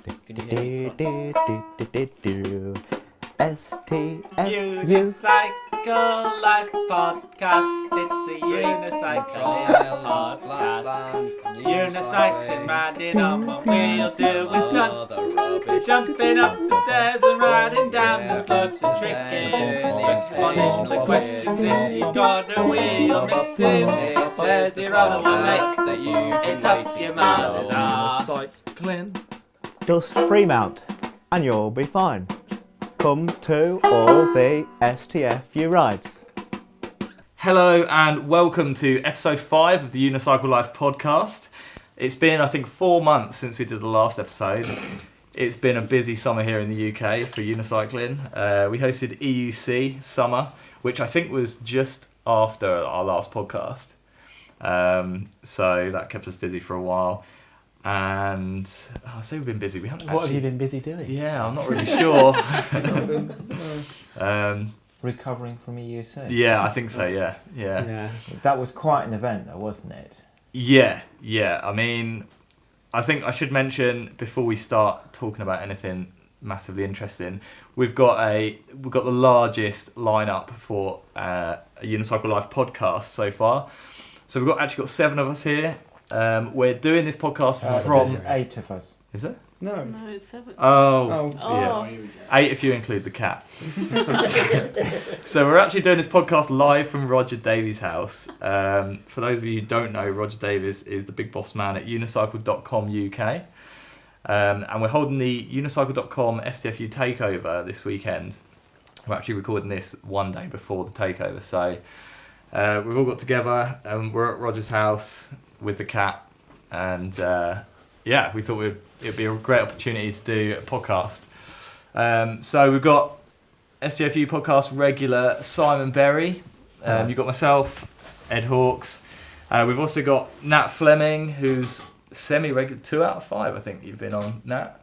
Can you hear me crunch? Unicyclelife podcast. It's a unicycling podcast. Unicycling, riding on one wheel, doing stunts, jumping up the stairs and riding down the slopes and tricking. Responding to questions if you've got a wheel missing. There's your other one, mate. It's up your mother's arse. Unicycling. Just Fremount and you'll be fine. Come to all the STFU rides. Hello and welcome to episode 5 of the Unicyclelife podcast. It's been, I think, 4 months since we did the last episode. It's been a busy summer here in the UK for unicycling. We hosted EUC Summer, which I think was just after our last podcast. So that kept us busy for a while. And I say we've been busy. We haven't. What have you been busy doing? Yeah, I'm not really sure. Recovering from EUC. Yeah, I think so. Yeah. That was quite an event, though, wasn't it? Yeah. I mean, I think I should mention before we start talking about anything massively interesting, we've got the largest lineup for a Unicyclelife podcast so far. So we've actually got 7 of us here. We're doing this podcast from... There's 8 of us. Is it? No, it's 7. Oh. Oh. Yeah. 8 if you include the cat. So we're actually doing this podcast live from Roger Davies' house. For those of you who don't know, Roger Davies is the big boss man at unicycle.com UK. And we're holding the unicycle.com STFU takeover this weekend. We're actually recording this one day before the takeover. So we've all got together and we're at Roger's house with the cat, and we thought it'd be a great opportunity to do a podcast. So we've got STFU podcast regular Simon Berry. You've got myself, Ed Hawkes. We've also got Nat Fleming, who's semi-regular, 2 out of 5, I think you've been on, Nat.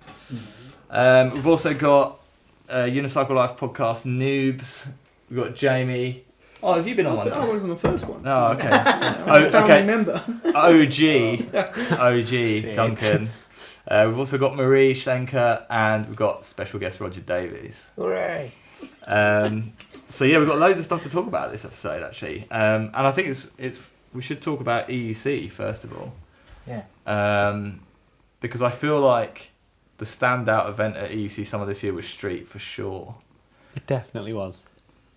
We've also got Unicyclelife podcast Noobs. We've got Jamie. Oh, have you been on one? I was on the first one. Oh, okay. Family member. OG Duncan. We've also got Marie Schlenker and we've got special guest Roger Davies. Hooray! So yeah, we've got loads of stuff to talk about this episode actually. And I think we should talk about EUC first of all. Yeah. Because I feel like the standout event at EUC Summer this year was Street for sure. It definitely was.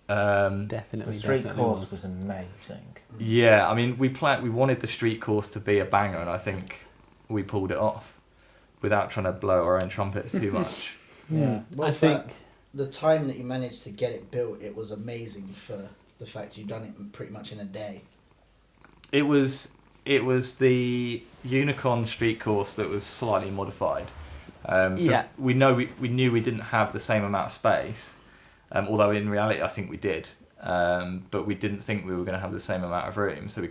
The street course was amazing. Yeah, I mean, we wanted the street course to be a banger, and I think we pulled it off without trying to blow our own trumpets too much. Yeah. Well, I think the time that you managed to get it built, it was amazing for the fact you'd done it pretty much in a day. It was the Unicorn street course that was slightly modified. We knew we didn't have the same amount of space. Although in reality, I think we did, but we didn't think we were going to have the same amount of room. So we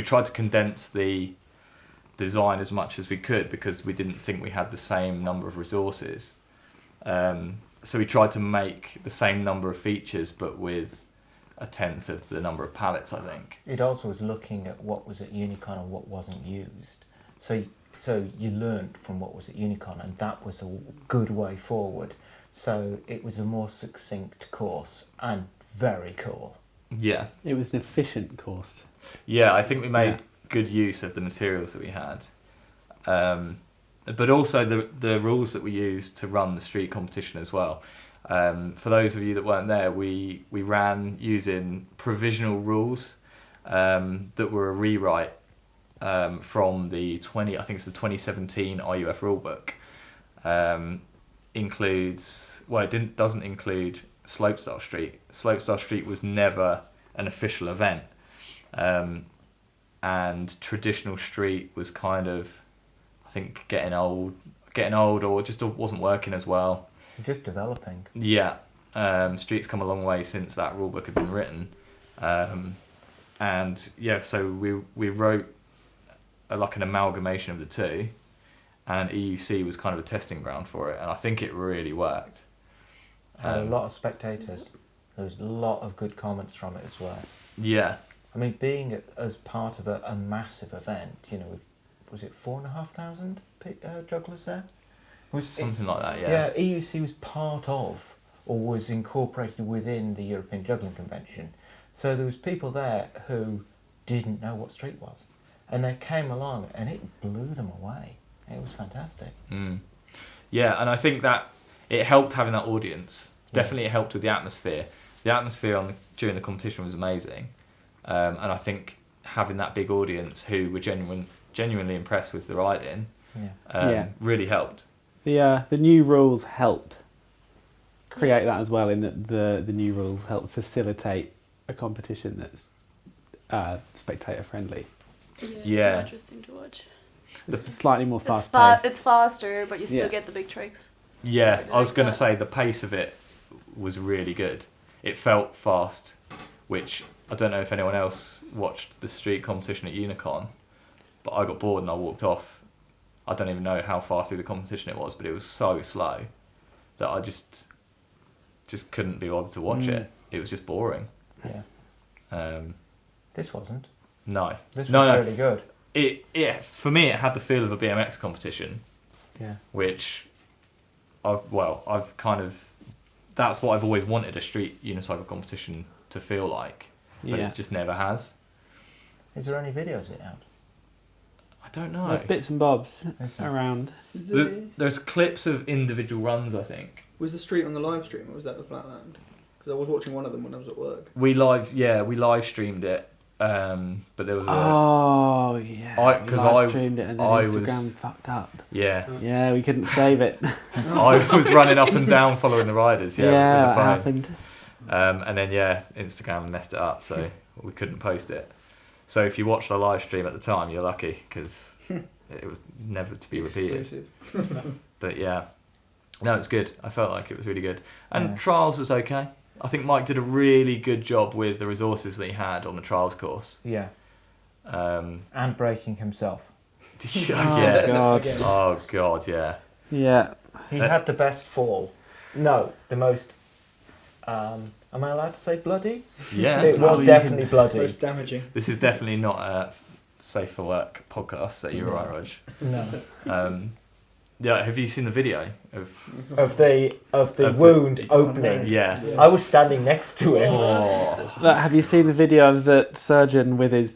tried to condense the design as much as we could because we didn't think we had the same number of resources. So we tried to make the same number of features, but with 1/10 of the number of pallets, I think. It also was looking at what was at Unicon and what wasn't used. So you learnt from what was at Unicon, and that was a good way forward. So it was a more succinct course and very cool. Yeah. it was an efficient course. Yeah, I think we made good use of the materials that we had. But also the rules that we used to run the street competition as well. For those of you that weren't there, we ran using provisional rules that were a rewrite from the 2017 RUF rulebook. Doesn't include Slopestyle Street. Slopestyle Street was never an official event, and traditional street was kind of, I think, getting old, or just wasn't working as well. Just developing. Yeah, street's come a long way since that rulebook had been written, and yeah, so we wrote like an amalgamation of the two. And EUC was kind of a testing ground for it, and I think it really worked. Had a lot of spectators. There was a lot of good comments from it as well. Yeah. I mean, being as part of a massive event, was it 4,500 jugglers there? Something like that, Yeah, EUC was part of, or was incorporated within the European Juggling Convention. So there was people there who didn't know what street was. And they came along and it blew them away. It was fantastic. Mm. Yeah, and I think that it helped having that audience. Yeah. Definitely it helped with the atmosphere. The atmosphere during the competition was amazing. And I think having that big audience who were genuinely impressed with the riding really helped. The new rules help create that as well, in that the new rules help facilitate a competition that's spectator friendly. It's Yeah. more interesting to watch. It's slightly more It's, fast paced. it's faster, but you still Yeah. get the big tricks. Yeah, Really I was like going to that. say the pace of it was really good. It felt fast, which I don't know if anyone else watched the street competition at Unicon, but I got bored and I walked off. I don't even know how far through the competition it was, but it was so slow that I just couldn't be bothered to watch it. It was just boring. Yeah. This wasn't. No. This was No. really good. For me, it had the feel of a BMX competition, Yeah. which I've kind of, that's what I've always wanted a street unicycle competition to feel like, but Yeah. it just never has. Is there any videos of it out? I don't know. There's bits and bobs Is around. There's clips of individual runs, I think. Was the street on the live stream, or was that the flatland? Because I was watching one of them when I was at work. We live streamed it, but there was a Oh yeah, because we live streamed it and then I Instagram was- fucked up. yeah. Yeah, we couldn't save it. I was running up and down following the riders. Yeah, that with the phone. happened. And then Instagram messed it up, so we couldn't post it. So if you watched our live stream at the time, you're lucky because it was never to be repeated. Exclusive. But yeah, no, it's good. I felt like it was really good, and Yeah. trials was okay. I think Mike did a really good job with the resources that he had on the trials course. Yeah. Um, And breaking himself. yeah. God. Oh god, yeah. Yeah. He had the best fall. No, the most. Am I allowed to say bloody? Yeah. It was you definitely can- bloody. Most damaging. This is definitely not a safe for work podcast that you're right, Rog. No. Yeah, have you seen the video of? Of the the- wound opening. Yeah. I was standing next to him. Oh. Have you seen the video of the surgeon with his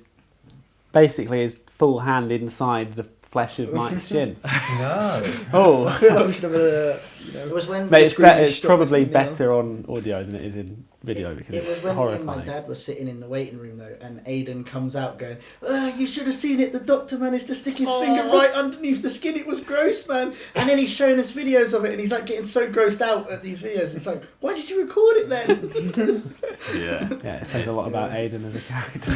full hand inside the flesh of Mike's shin? No. Oh, I feel like we should have It was when mate, it's Stop probably listening now. better on audio than it is in video because it was it's when me and horrifying. my dad were sitting in the waiting room though, and Aidan comes out going, "You should have seen it. The doctor managed to stick his finger right underneath the skin. It was gross, man." And then he's showing us videos of it, and he's like getting so grossed out at these videos. It's like, why did you record it then? Yeah. Yeah, it says a lot about Aidan as a character.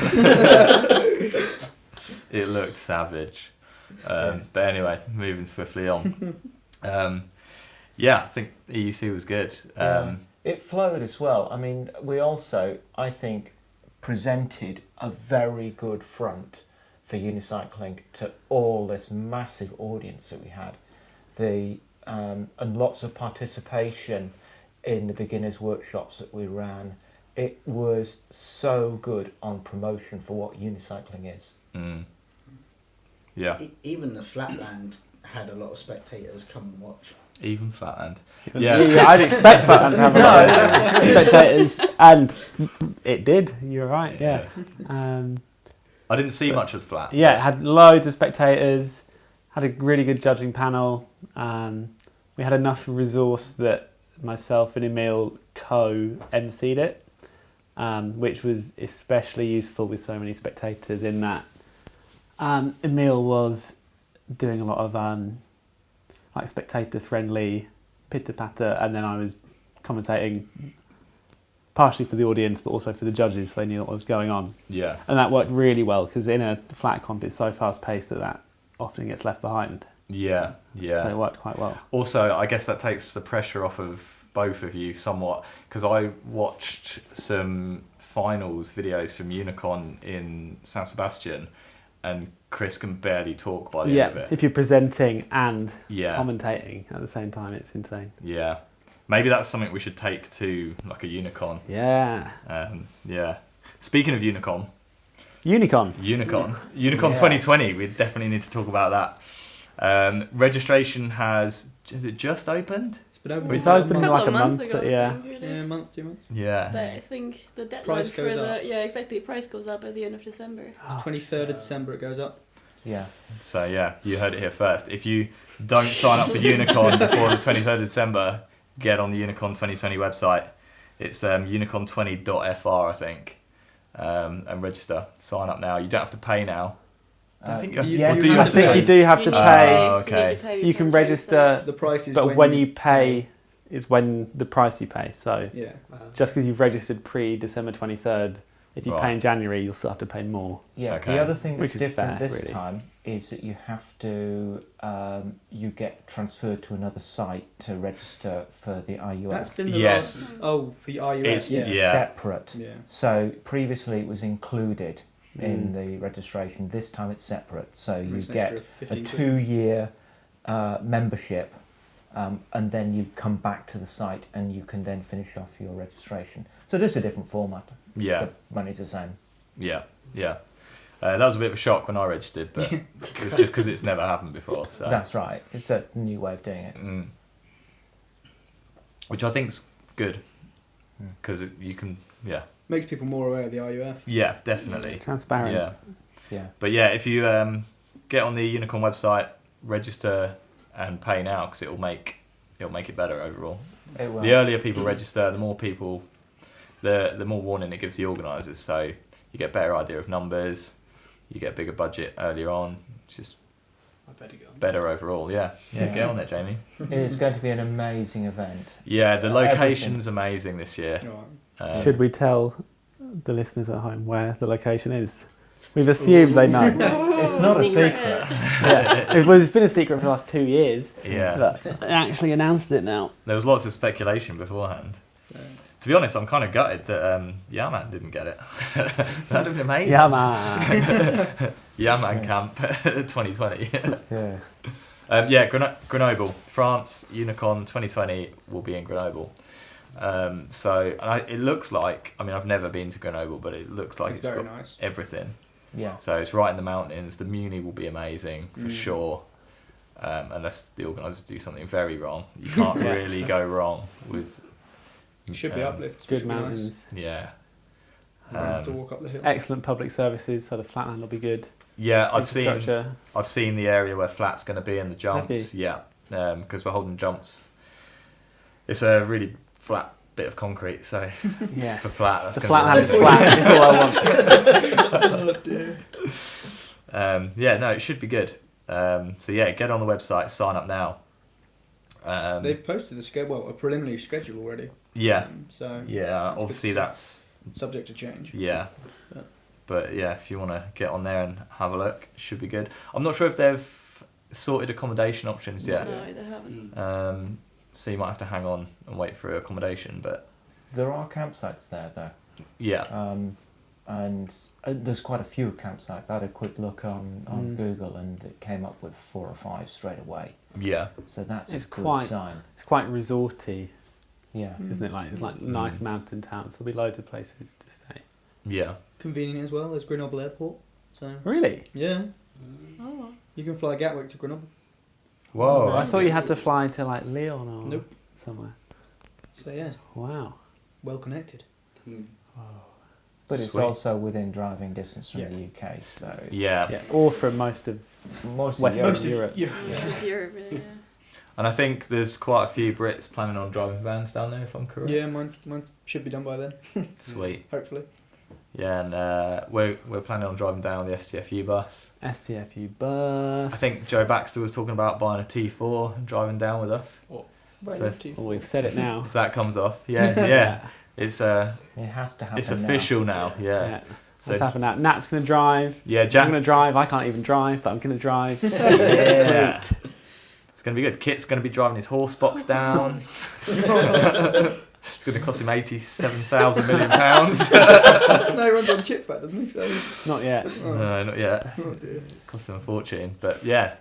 It looked savage. But anyway, moving swiftly on. Yeah, I think EUC was good. It flowed as well. I mean, we also, I think, presented a very good front for unicycling to all this massive audience that we had. And lots of participation in the beginners' workshops that we ran. It was so good on promotion for what unicycling is. Mm. Yeah, Even the flatland had a lot of spectators come and watch. even Flatland. Yeah, Yeah. I'd expect that to have a lot of spectators, and it did. You're right. Yeah. I didn't see much of Flat. Yeah, it had loads of spectators, had a really good judging panel. We had enough resource that myself and Emil co-emceed it, which was especially useful with so many spectators in that Emil was doing a lot of like spectator-friendly pitter-patter, and then I was commentating partially for the audience but also for the judges so they knew what was going on. Yeah. And that worked really well because in a flat comp it's so fast-paced that often gets left behind. Yeah. Yeah. So it worked quite well. Also, I guess that takes the pressure off of both of you somewhat, because I watched some finals videos from Unicon in San Sebastian, and Chris can barely talk by the end of Yeah, it. if you're presenting and Yeah. commentating at the same time, it's insane. Yeah. Maybe that's something we should take to like a Unicon. Yeah. Yeah. Speaking of Unicon, Unicon. Unicon 2020, we definitely need to talk about that. Registration has Is it just opened? It's been open. It's It's for open month. like a months month. ago, I Yeah. think, really. Yeah, a month, 2 months. Yeah. But I think the deadline Price for goes the up. exactly price goes up at the end of December. 23rd of December it goes up. Yeah. So yeah, you heard it here first. If you don't sign up for Unicon before the 23rd of December, get on the Unicon 2020 website. It's unicon20.fr, I think, and register. Sign up now. You don't have to pay now. I don't think you have to. yes, or do you you have I to think pay? you do have to You need pay. Oh, okay. You, need to pay You can before register, The price is but when you pay is when the price you pay. So Yeah. just because you've registered pre-December 23rd, if you Right. pay in January, you'll still have to pay more. Yeah. Okay. The other thing Which that's is different fair, this really. time is that you have to you get transferred to another site to register for the IUF. That's been the Yes. last. Oh, for the RUF. It's- yeah. yeah. Separate. Yeah. So previously it was included in Mm. the registration. This time it's separate. So you It's an get extra a 15 quid. 2-year membership, and then you come back to the site and you can then finish off your registration. So it is a different format. Yeah. The money's the same. Yeah. Yeah. That was a bit of a shock when I registered, but it's just because it's never happened before. So. That's right. It's a new way of doing it. Mm. Which I think's good Mm. because you can, yeah, Makes people more aware of the RUF. yeah, definitely, Transparent. yeah. Yeah. But yeah, if you get on the Unicon website, register and pay now, because it'll make it better overall. It will. The earlier people register, the more people, the more warning it gives the organisers. So you get a better idea of numbers, you get a bigger budget earlier on. It's just I better go. better overall. Yeah, Yeah. get on it, Jamie. It is going to be an amazing event. Yeah, the Everything. location's amazing this year. Alright. Should we tell the listeners at home where the location is? We've assumed they know. It's not a secret. Yeah. It's been a secret for the last 2 years. Yeah, But they actually announced it now. there was lots of speculation beforehand. So, To be honest, I'm kind of gutted that Yaman didn't get it. That'd have been amazing. Yeah, man. Yaman Camp 2020. Yeah. Yeah, Grenoble, France, Unicon 2020 will be in Grenoble. It looks like, I mean, I've never been to Grenoble, but it looks like it's it's very got nice. Yeah. everything. So it's right in the mountains. The Muni will be amazing for sure, unless the organisers do something very wrong. You can't Yeah. really go wrong with. Should be uplifts. Good which would be mountains. Yeah. Nice. You don't have to walk up the hill. Excellent public services, so the flatland will be good. Yeah, I've seen Infrastructure. the area where flat's going to be and the Have jumps. Yeah, because we're holding jumps. It's a really flat bit of concrete, so Yeah. for flat, that's The going to flatland be is flat. That's all I want. Oh dear. Yeah, no, it should be good. So yeah, get on the website, sign up now. They've posted the schedule, a preliminary schedule already. Yeah, So yeah. That's Obviously, good. that's subject to change. yeah. Yeah. But yeah, if you want to get on there and have a look, it should be good. I'm not sure if they've sorted accommodation options yet. No, they haven't. So you might have to hang on and wait for accommodation. But There are campsites there, though. yeah, And there's quite a few campsites. I had a quick look on Mm. Google and it came up with 4 or 5 straight away. yeah, So that's It's a good quite- sign. It's quite resorty, Yeah. isn't it? Like it's like nice mountain towns. There'll be loads of places to stay. yeah. Convenient as well. There's Grenoble Airport. So Really? yeah, Oh. you can fly Gatwick to Grenoble. Whoa, I thought you had to fly to like Lyon or Nope. somewhere. So yeah, Wow. well connected. But it's Sweet. also within driving distance from Yeah. the UK, so it's yeah. Yeah. Or from most of most of Western Europe. Europe. Yeah. Most of Europe, yeah. And I think there's quite a few Brits planning on driving vans down there, if I'm correct. Yeah, mine should be done by then. Sweet. Hopefully. Yeah, and we're planning on driving down the STFU bus. STFU bus. I think Joe Baxter was talking about buying a T4 and driving down with us. Very So- nifty. Well, we've said it now. If that comes off, yeah, yeah. It's It has to happen. it's official now. Yeah. Yeah. So What's happened now? Nat's going to drive. yeah, I'm Jack. going to drive. I can't even drive, but I'm going to drive. Yeah. It's going to be good. Kit's going to be driving his horse box down. It's going to cost him £87,000 million. No, he runs on chip back, doesn't he? So, Not yet. No, not yet. oh dear. Cost him a fortune. But yeah,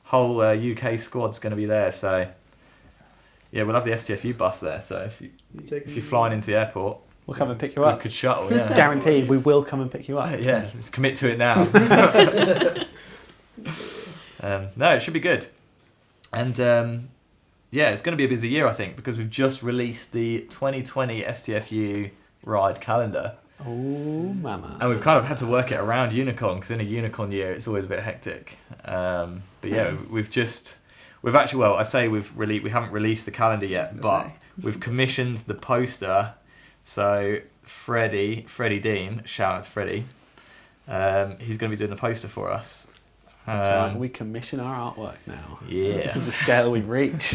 whole UK squad's going to be there. So yeah, we'll have the STFU bus there. So if you're flying into the airport, We'll come and pick you we up. could shuttle. Yeah. Guaranteed, we will come and pick you up. Yeah, let's commit to it now. No, it should be good. And yeah, it's going to be a busy year, I think, because we've just released the 2020 STFU ride calendar. Oh, mama. And we've kind of had to work it around Unicon, because in a Unicon year, it's always a bit hectic. But yeah, we haven't released the calendar yet, but we've commissioned the poster. So Freddie Dean, shout out to Freddie, he's going to be doing the poster for us. That's right, we commission our artwork now. Yeah. This is the scale we've reached.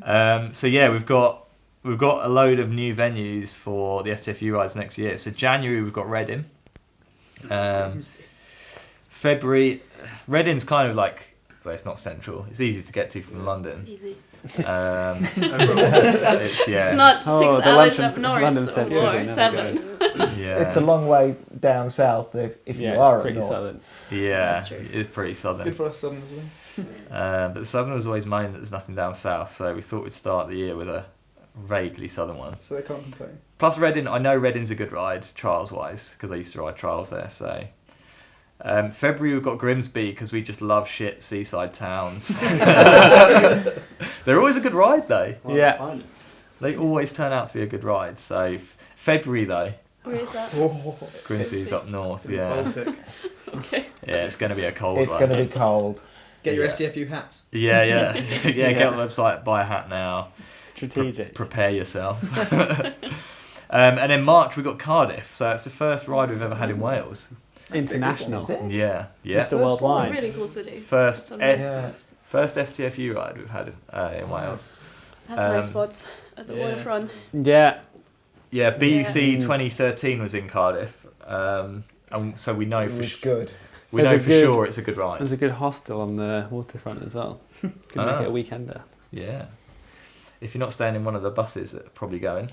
So yeah, we've got a load of new venues for the STFU rides next year. So January we've got Reading. February, Reading's kind of like, well, it's not central. It's easy to get to from London. It's easy. It's It's not 6 the hours London- up north London or Central more, never 7. yeah. It's a long way down south if Yeah, you are it's up pretty north. southern. Yeah, That's true. it's pretty southern. Good for us Southerners, isn't it? But the Southerners always moan that there's nothing down south, so we thought we'd start the year with a vaguely southern one. So they can't complain. Plus Reading, I know Reading's a good ride, trials-wise, because I used to ride trials there, so... February we've got Grimsby, because we just love shit seaside towns. They're always a good ride, though. Yeah. They always turn out to be a good ride, so... February, though, Where is that? Grimsby's up north, In the yeah. Baltic. Okay. Yeah, it's going to be a cold It's one. going to be cold. Get your Yeah. STFU hats. Yeah, get on the website, buy a hat now. Strategic. Prepare yourself. And then March we got Cardiff, so it's the first ride we've ever had in Wales. International. Is it? Yeah. Mr. It's a Worldwide. really cool city. First Some nice Yeah. spots. first FTFU ride we've had in Wales. Has nice Um, spots at the yeah. waterfront. Yeah. Yeah, BUC Yeah. 2013 was in Cardiff, and so we know It for was good. we There's know a for good- sure it's a good ride. There's a good hostel on the waterfront as well. Could make it a weekender. Yeah. If you're not staying in one of the buses that are probably going,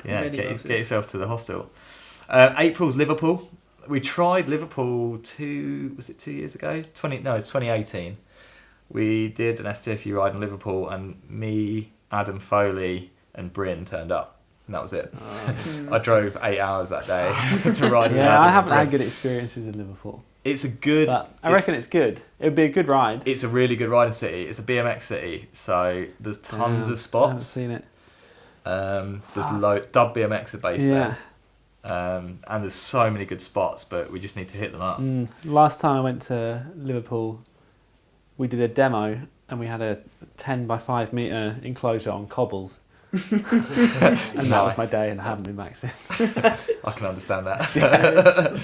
yeah, Many get buses. yourself to the hostel. April's Liverpool. We tried Liverpool 2 years ago? It's 2018. We did an STFU ride in Liverpool, and me, Adam Foley, and Bryn turned up. And that was it. I drove 8 hours that day to ride with Adam Yeah, I and haven't Bryn. had good experiences in Liverpool. It's a good... But I reckon it's good. It would be a good ride. It's a really good riding city. It's a BMX city, so there's tons of I haven't spots. seen it. There's Dub BMX are based Yeah. there. And there's so many good spots, but we just need to hit them up. Last time I went to Liverpool, we did a demo and we had a 10 by 5 metre enclosure on cobbles. And that was my Nice. day, and I haven't been back since. I can understand that.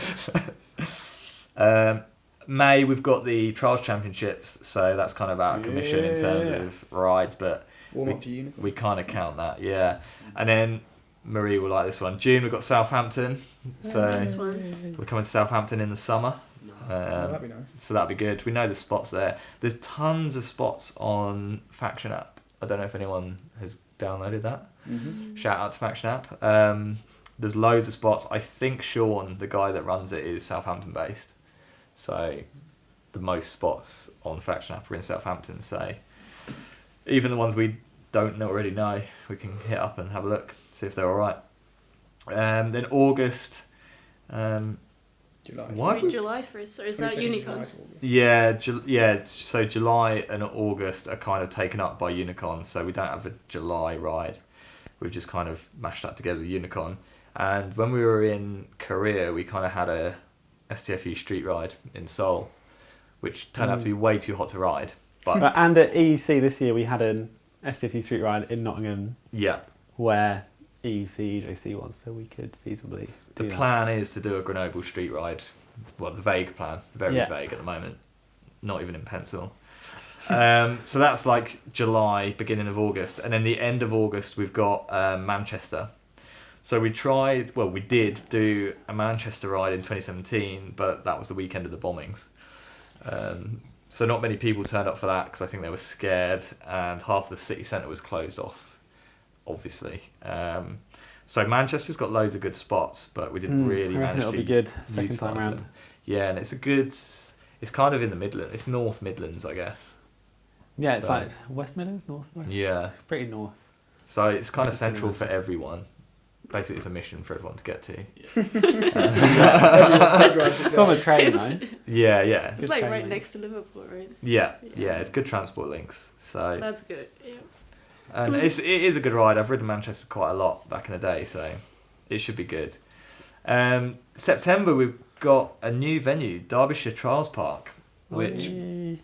May, we've got the Trials Championships, so that's kind of our commission in terms Yeah. of rides, but Warm up to Unicorn. we kind of count that, yeah. And then Marie will like this one. June, we've got Southampton, so Nice one. we're coming to Southampton in the summer. Oh, that'd be nice. So that'd be good. We know the spots there. There's tons of spots on Faction app. I don't know if anyone has downloaded that. Mm-hmm. Shout out to Faction app. There's loads of spots. I think Sean, the guy that runs it, is Southampton based. So the most spots on Faction app are in Southampton. So even the ones we don't already know, we can hit up and have a look, see if they're all right. Then August. July. Why have we- July 1st, or is that 22nd Unicon? July. Yeah. So July and August are kind of taken up by Unicon, so we don't have a July ride. We've just kind of mashed that together with Unicon. And when we were in Korea, we kind of had a STFU street ride in Seoul, which turned out to be way too hot to ride. But And at EEC this year, we had an STFU street ride in Nottingham yeah, where EEC, EJC was, so we could feasibly the do that. plan is to do a Grenoble street ride. Well, the vague plan, very Yeah. vague at the moment, not even in pencil. So that's like July, beginning of August, and then the end of August we've got Manchester. So we did do a Manchester ride in 2017, but that was the weekend of the bombings. So not many people turned up for that because I think they were scared, and half the city centre was closed off, obviously. So Manchester's got loads of good spots, but we didn't really I reckon manage it'll to be good second time utilise round. them. Yeah, and it's kind of in the Midlands. It's North Midlands, I guess. Yeah, it's So- like West Midlands, North. Yeah. Pretty north. So it's kind of That's really central for nice. everyone. basically it's a mission for everyone to get to. It's on the train though. Yeah. It's like train right link. next to Liverpool, right? Yeah, it's good transport links. So That's good. Yeah. and it is a good ride. I've ridden Manchester quite a lot back in the day, so it should be good. September we've got a new venue, Derbyshire Trials Park, which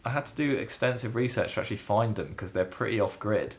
I had to do extensive research to actually find them because they're pretty off grid.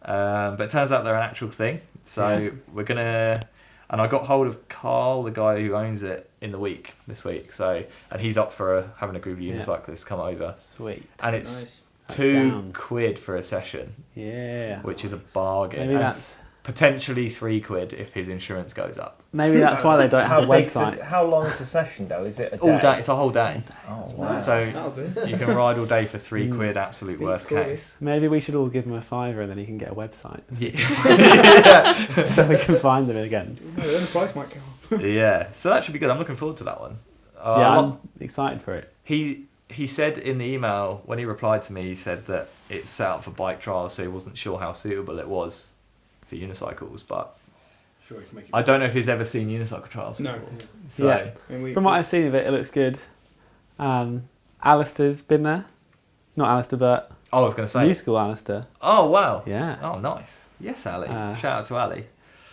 But it turns out they're an actual thing. So we're gonna, and I got hold of Carl, the guy who owns it, this week. So and he's up for having a group of unicyclists come over, Sweet. and it's Nice. £2 for a session, Yeah. which is a bargain. Maybe And that's potentially £3 if his insurance goes up. why they don't have a big is website. it? How long is the session though? Is it a day? All day, it's a whole day. Oh wow. So That'll do. you can ride all day for £3, absolute Beats worst Corey. case. Maybe we should all give him a £5 and then he can get a website. Yeah. So we can find them again. No, then the price might go up. Yeah, so that should be good. I'm looking forward to that one. Yeah, I'm excited for it. He said in the email, when he replied to me, he said that it's set up for bike trials, so he wasn't sure how suitable it was for unicycles, but Sure, we can make it. I don't know if he's ever seen unicycle trials before. No. So, Yeah. I mean, From what I've seen of it, it looks good. Alistair's been there. Not Alistair, but I was going to say, new school Alistair. oh wow, Yeah, oh nice, yes Ali, Uh, shout out to Ali.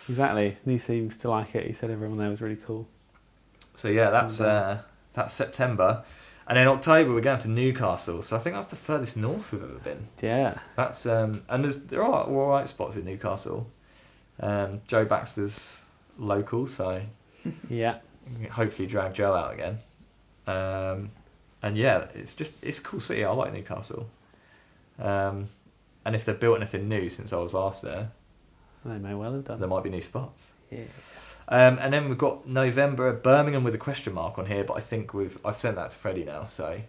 exactly. He seems to like it. He said everyone there was really cool. So yeah, Sounds that's September, and in October we're going to Newcastle. So I think that's the furthest north we've ever been. Yeah. That's and there are all right spots in Newcastle. Joe Baxter's local, so Yeah. hopefully drag Joe out again. And yeah, it's a cool city. I like Newcastle. And if they've built anything new since I was last there, They may well have done. there might be new spots. Yeah. And then we've got November, Birmingham with a question mark on here, but I think I've sent that to Freddie now, so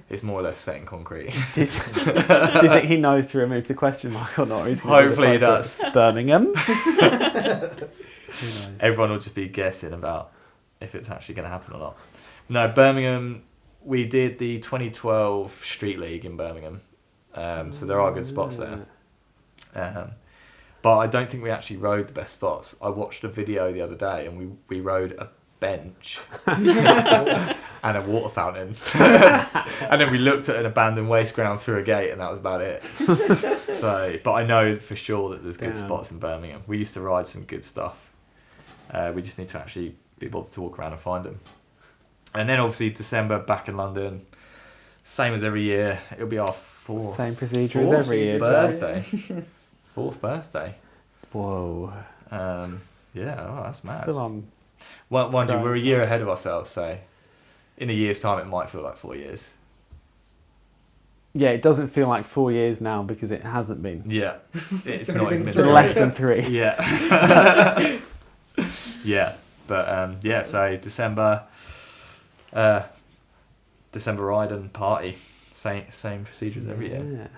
it's more or less set in concrete. Do you think he knows to remove the question mark or not? Or he's gonna do the Hopefully he process? does. Birmingham. Who knows? Everyone will just be guessing about if it's actually going to happen or not. No, Birmingham, we did the 2012 Street League in Birmingham, so there are good spots there. But I don't think we actually rode the best spots. I watched a video the other day and we rode a bench and a water fountain. And then we looked at an abandoned waste ground through a gate and that was about it. But I know for sure that there's good Damn. spots in Birmingham. We used to ride some good stuff. We just need to actually be bothered to walk around and find them. And then obviously December, back in London. Same as every year. It'll be our Same procedure as fourth every year. birthday. Fourth birthday. Whoa. Yeah, oh, that's mad. Full on. Well, mind you, Right. we're a year ahead of ourselves, so in a year's time it might feel like 4 years. Yeah, it doesn't feel like 4 years now because it hasn't been. Yeah, it's only not even been been It's less than 3. Yeah. Yeah, but yeah, so December ride and party, same procedures every year.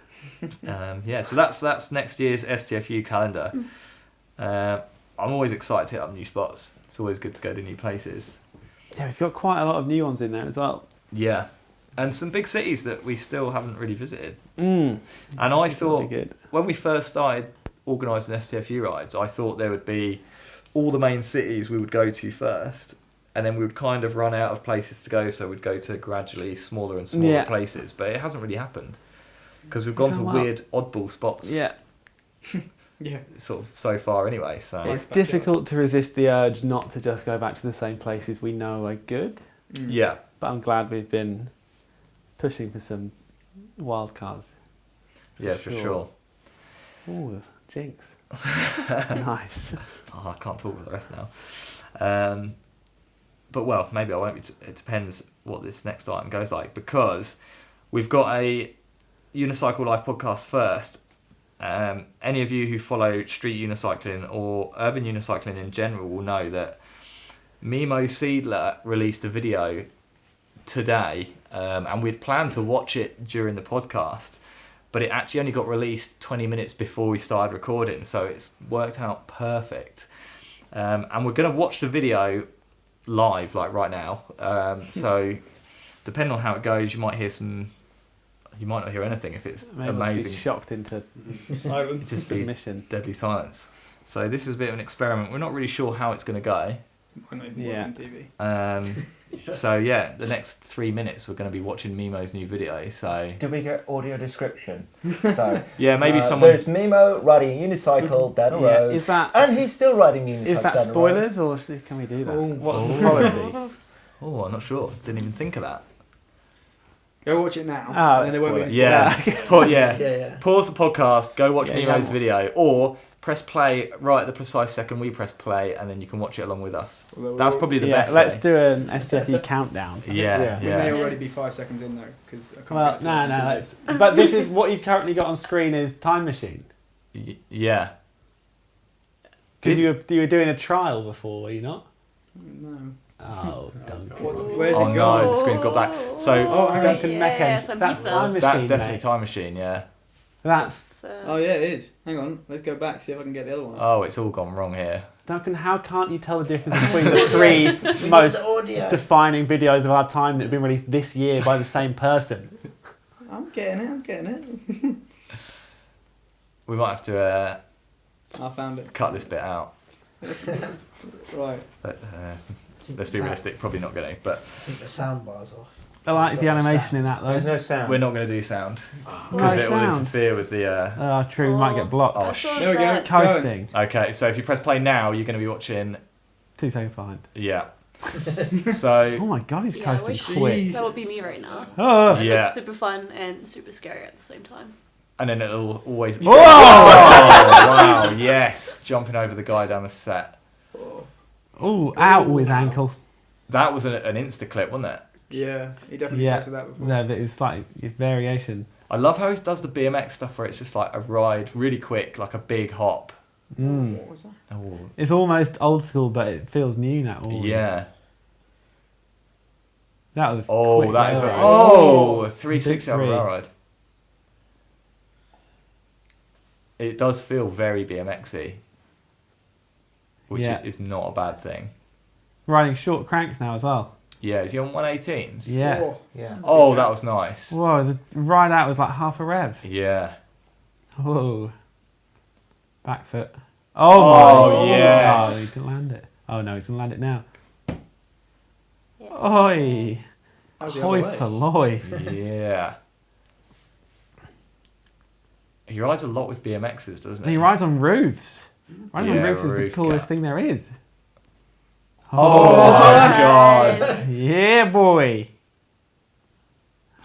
Yeah, so that's next year's STFU calendar. I'm always excited to hit up new spots. It's always good to go to new places. Yeah, we've got quite a lot of new ones in there as well. Yeah, and some big cities that we still haven't really visited. Mm. And I That'd thought be good. when we first started organising STFU rides, I thought there would be all the main cities we would go to first, and then we would kind of run out of places to go, so we'd go to gradually smaller and smaller Yeah. places. But it hasn't really happened because we've gone to done well. weird oddball spots. Yeah. Yeah. Sort of so far anyway. So It's back, yeah. difficult to resist the urge not to just go back to the same places we know are good. yeah, But I'm glad we've been pushing for some wild cards. yeah, for sure. Ooh, jinx. Nice. Oh, I can't talk for the rest now. But well, maybe I won't be. It depends what this next item goes like, because we've got a Unicyclelife podcast first. Any of you who follow street unicycling or urban unicycling in general will know that Mimo Seedler released a video today, and we'd planned to watch it during the podcast, but it actually only got released 20 minutes before we started recording, so it's worked out perfect. And we're going to watch the video live, like right now. So depending on how it goes, you might not hear anything if it's Maybe we'll be amazing. shocked into Silence. Just be submission. deadly silence. So this is a bit of an experiment. We're not really sure how it's going to go. Might not even Yeah. work on TV. So yeah, the next 3 minutes we're going to be watching Mimo's new video. So Do we get audio description? So yeah, maybe someone. There's Mimo riding a unicycle down a Yeah. road, Is that and he's still riding the unicycle. is that down the road. spoilers or can we do that? What's the policy? Oh, I'm not sure. Didn't even think of that. Go watch it now. Oh, and then there won't be any Yeah. spoilers. Yeah. Pause the podcast. Go watch Yeah, Mimo's yeah. video, or press play right at the precise second we press play, and then you can watch it along with us. Although That's we'll- probably the Yeah, best. let's way. do an STFE countdown. Yeah, We may yeah. already be 5 seconds in though, because I can't. Well, get to no, it no. until- That's, but this is what you've currently got on screen is Time Machine. Yeah. Because you were doing a trial before, were you not? No. Oh, Duncan. Where's Oh it no, gone? the screen's got back. So Oh, hang on. Duncan Yeah, Mecken. some That's pizza. Time Machine. that's definitely mate. Time Machine. Yeah. That's Oh yeah, it is. Hang on, let's go back see if I can get the other one. Oh, it's all gone wrong here. Duncan. How can't you tell the difference between the three most The audio. defining videos of our time that have been released this year by the same person? I'm getting it. We might have to I found it. cut this bit out. Right. But, let's be realistic. Probably not going to. But I think the sound bar's off. I like the animation in that There's though. no sound. we're not going to do sound because Why it will sound? interfere with the. Oh, true. We might get blocked. Oh, I saw There we go. that. Coasting. Okay, so if you press play now, you're going to be watching. 2 seconds behind. Yeah. Oh So my god, he's Yeah, I coasting wish- quick. That would be me right now. Oh. It Yeah. looks super fun and super scary at the same time. and then it'll always. Whoa! Oh, wow! Yes, jumping over the guy down the set. Oh, out with his ankle. That was an Insta clip, wasn't it? Yeah, he definitely Yeah. posted that before. No, that is like variation. I love how he does the BMX stuff where it's just like a ride really quick, like a big hop. Mm. What was that? Oh, It's almost old school, but it feels new now. Ooh. yeah. That was. Oh, quick that is a rail ride. oh, a Big 360 hour three. rail ride. It does feel very BMXy, which Yeah. is not a bad thing. Riding short cranks now as well. Yeah, is he on 118s? Yeah. Oh, Yeah. Oh, that was nice. Whoa, the ride out was like half a rev. Yeah. Whoa. Back foot. Oh, Oh, my. yes. Oh, he didn't land it. Oh no, he's gonna land it now. Yeah. Oi. that was the other Hoi way. polloi. Yeah. He rides a lot with BMXs, doesn't And he? he rides on roofs. Riding on Yeah, roofs is the roof coolest cat. thing there is. Oh, my god. Yeah, boy.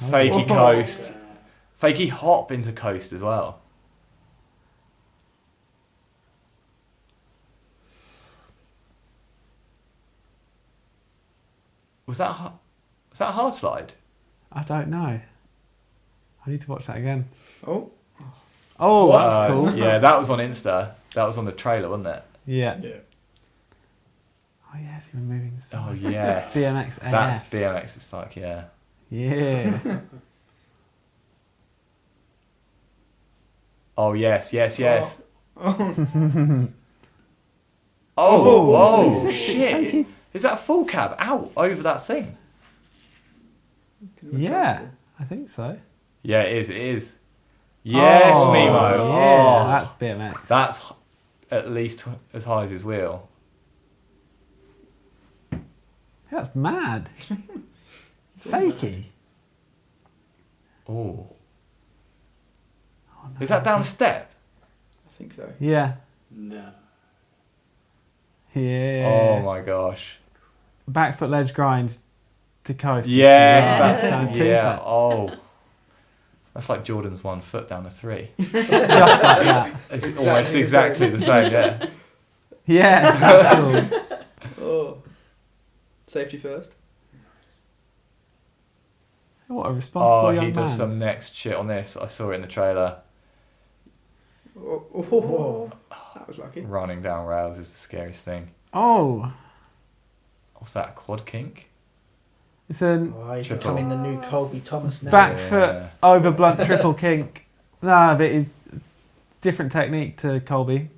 Fakey coast. Fakey hop into coast as well. Was that a hard slide? I don't know. I need to watch that again. Oh, Oh, What? that's cool. Yeah, that was on Insta. That was on the trailer, wasn't it? Yeah. yeah. Oh yes, he was moving the side. Oh yes. BMX AF. That's BMX as fuck, yeah. Yeah. Oh yes, yes, yes. Oh, Oh, whoa, 360, shit. thank you. Is that a full cab out over that thing? Yeah, I think so. Yeah, it is, it is. Yes, Oh, Mimo. Yeah, Oh, that's BMX. that's at least as high as his wheel. That's mad. Fakey. Oh. Oh, no. Is that down a step? I think so. Yeah. No. Yeah. Oh my gosh. Back foot ledge grind to coast. Yes, Yeah. that's Down two yeah. set. Oh. That's like Jordan's 1 foot down a 3. Just like that. It's Exactly almost the exactly same. the same, yeah. Yeah. That's cool. Oh, safety first. What a responsible Oh, young he does man. some next shit on this. I saw it in the trailer. Oh, that was lucky. Running down rails is the scariest thing. Oh, What's that, a quad kink? it's a Oh, he's Triple. becoming the new Colby Thomas now. back Yeah. foot over blunt triple kink. No, but it's different technique to Colby.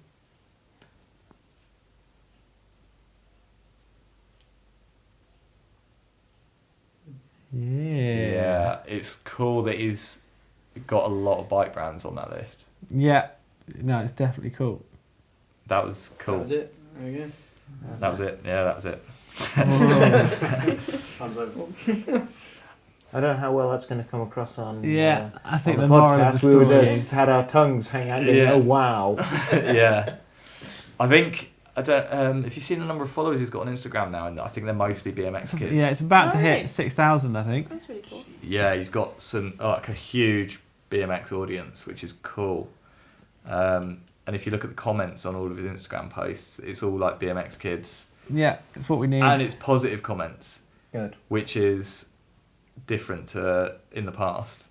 Yeah. Yeah, it's cool that he's got a lot of bike brands on that list. Yeah. No, it's definitely cool. That was cool. That was it. There we go. That was it. Yeah, that was it. Time's over. I don't know how well that's going to come across on. Yeah, I think on the the moral of podcast. the We would story have is had our tongues hang out. Yeah. Oh wow! Yeah. I think I don't. If you've seen the number of followers he's got on Instagram now, and I think they're mostly BMX kids. yeah, it's about to Oh, really? hit 6,000, I think. That's really cool. Yeah, he's got some like a huge BMX audience, which is cool. And if you look at the comments on all of his Instagram posts, it's all like BMX kids, Yeah, it's what we need. and it's positive comments, Good. which is different to in the past,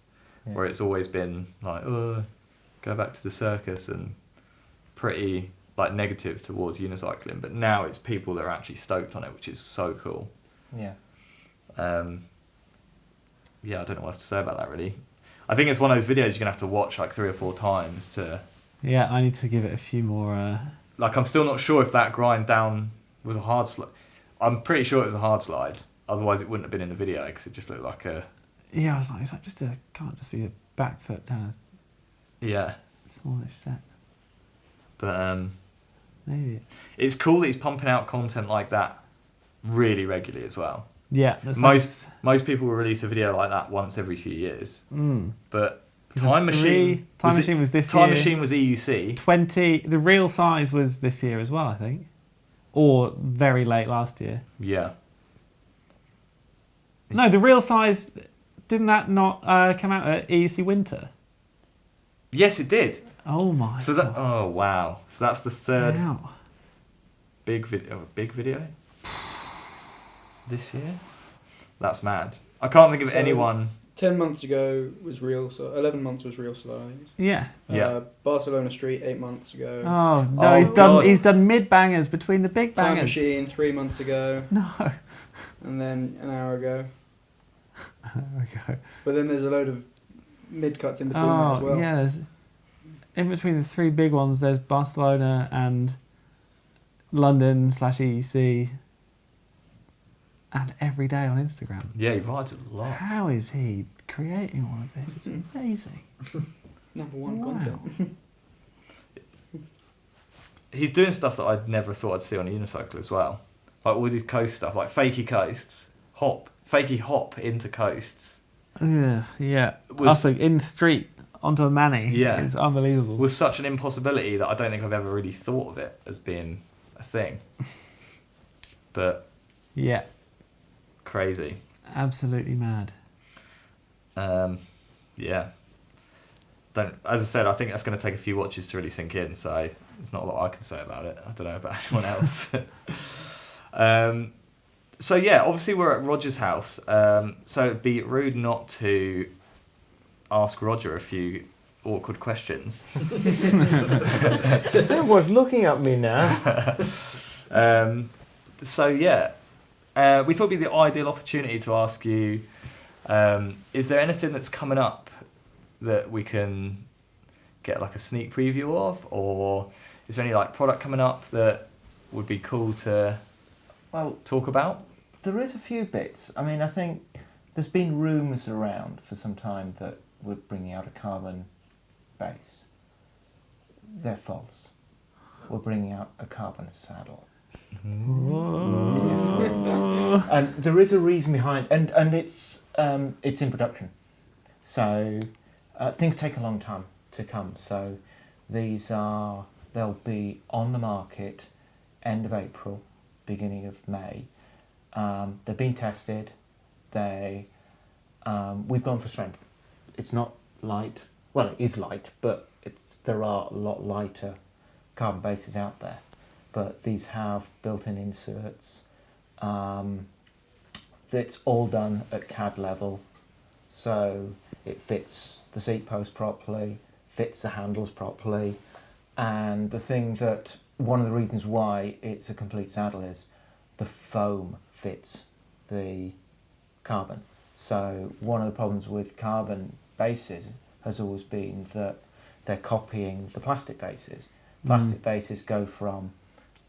Yeah. where it's always been like, oh, go back to the circus, and pretty like negative towards unicycling. But now it's people that are actually stoked on it, which is so cool. Yeah. Yeah, I don't know what else to say about that really. I think it's one of those videos you're gonna have to watch like 3 or 4 times to. Yeah, I need to give it a few more. Like, I'm still not sure if that grind down was a hard slide. I'm pretty sure it was a hard slide. Otherwise, it wouldn't have been in the video because it just looked like a. Yeah, I was like, is that just can't just be a back foot down Yeah, a smallish set? but Maybe. it's cool that he's pumping out content like that really regularly as well. Yeah, that's Most people will release a video like that once every few years, Mm. but Is Time it Machine. Time Machine was this Time year. Machine was EUC. 20. The real size was this year as well, I think, or very late last year. Yeah. No, the real size. Didn't that not come out at EUC Winter? Yes, it did. Oh my. So that. God. Oh wow. So that's the third Wow. big video this year. That's mad. I can't think of So- anyone. 10 months ago was real, so 11 months was real slides. Yeah. Yeah. Barcelona Street 8 months ago. Oh no, Oh, he's God. done mid bangers between the big Time bangers. Machine 3 months ago, No. and then an hour ago. Okay. But then there's a load of mid cuts in between there as Oh well. yeah, there's in between the 3 big ones. There's Barcelona and London /EEC, and every day on Instagram. Yeah, he rides a lot. How is he creating all of this? It's amazing. Number one Wow. content. He's doing stuff that I'd never thought I'd see on a unicycle as well. Like all these coast stuff, like fakey coasts, fakey hop into coasts. Yeah. Was- Also in the street onto a manny. Yeah. It's unbelievable. Was such an impossibility that I don't think I've ever really thought of it as being a thing. But Yeah. crazy. Absolutely mad. Yeah. As I said, I think that's going to take a few watches to really sink in, so there's not a lot I can say about it. I don't know about anyone else. So yeah, obviously we're at Roger's house, so it'd be rude not to ask Roger a few awkward questions. Everyone's looking at me now. So yeah, we thought it'd be the ideal opportunity to ask you, is there anything that's coming up that we can get like a sneak preview of, or is there any like product coming up that would be cool to Well, talk about? there is a few bits. I mean, I think there's been rumours around for some time that we're bringing out a carbon base. They're false. We're bringing out a carbon saddle. And there is a reason behind, and it's in production. So things take a long time to come. So they'll be on the market end of April, beginning of May. They're being tested. We've gone for strength. It's not light. Well, it is light, but there are a lot lighter carbon bases out there. But these have built-in inserts. It's all done at CAD level, so it fits the seat post properly, fits the handles properly, and one of the reasons why it's a complete saddle is the foam fits the carbon. So one of the problems with carbon bases has always been that they're copying the plastic bases. Plastic bases go from